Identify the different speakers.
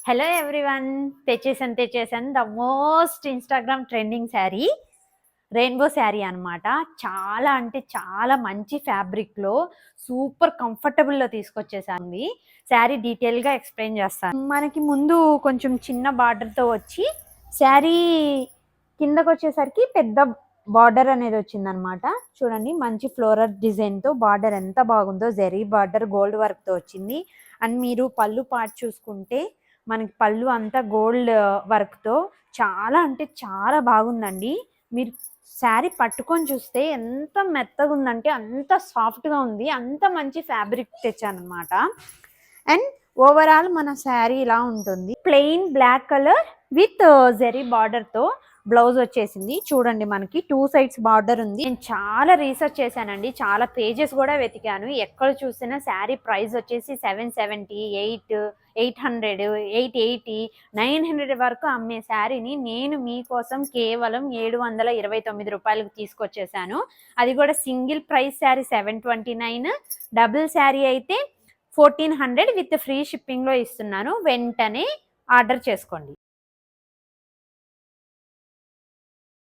Speaker 1: Hello everyone, తెచ్చేసాను the most Instagram trending sari, rainbow sari అనమాట. చాలా అంటే చాలా మంచి ఫ్యాబ్రిక్లో సూపర్ కంఫర్టబుల్లో తీసుకొచ్చేసాను. శారీ డీటెయిల్గా ఎక్స్ప్లెయిన్ చేస్తాను. మనకి ముందు కొంచెం చిన్న బార్డర్తో వచ్చి శారీ కిందకు వచ్చేసరికి పెద్ద బార్డర్ అనేది వచ్చిందనమాట. చూడండి, మంచి ఫ్లోరల్ డిజైన్తో బార్డర్ ఎంత బాగుందో. జెరీ బార్డర్ గోల్డ్ వర్క్తో వచ్చింది. అండ్ మీరు పళ్ళు పార్ట్ చూసుకుంటే మనకి పళ్ళు అంతా గోల్డ్ వర్క్తో చాలా అంటే చాలా బాగుందండి. మీరు శారీ పట్టుకొని చూస్తే ఎంత మెత్తగా ఉందంటే అంత సాఫ్ట్గా ఉంది. అంత మంచి ఫ్యాబ్రిక్ తెచ్చానమాట. అండ్ ఓవరాల్ మన శారీ ఇలా ఉంటుంది. Plain black colour with zari బార్డర్తో బ్లౌజ్ వచ్చేసింది. చూడండి, మనకి 2 సైడ్స్ బార్డర్ ఉంది. నేను చాలా రీసెర్చ్ చేశానండి, చాలా పేజెస్ కూడా వెతికాను. ఎక్కడ చూసినా శారీ ప్రైస్ వచ్చేసి 770, 800, 880, 900 వరకు అమ్మే శారీని నేను మీకోసం కేవలం 729 రూపాయలకు తీసుకొచ్చేసాను. అది కూడా single price sari 729, double sari అయితే 1400 విత్ ఫ్రీ షిప్పింగ్లో ఇస్తున్నాను. వెంటనే ఆర్డర్ చేసుకోండి.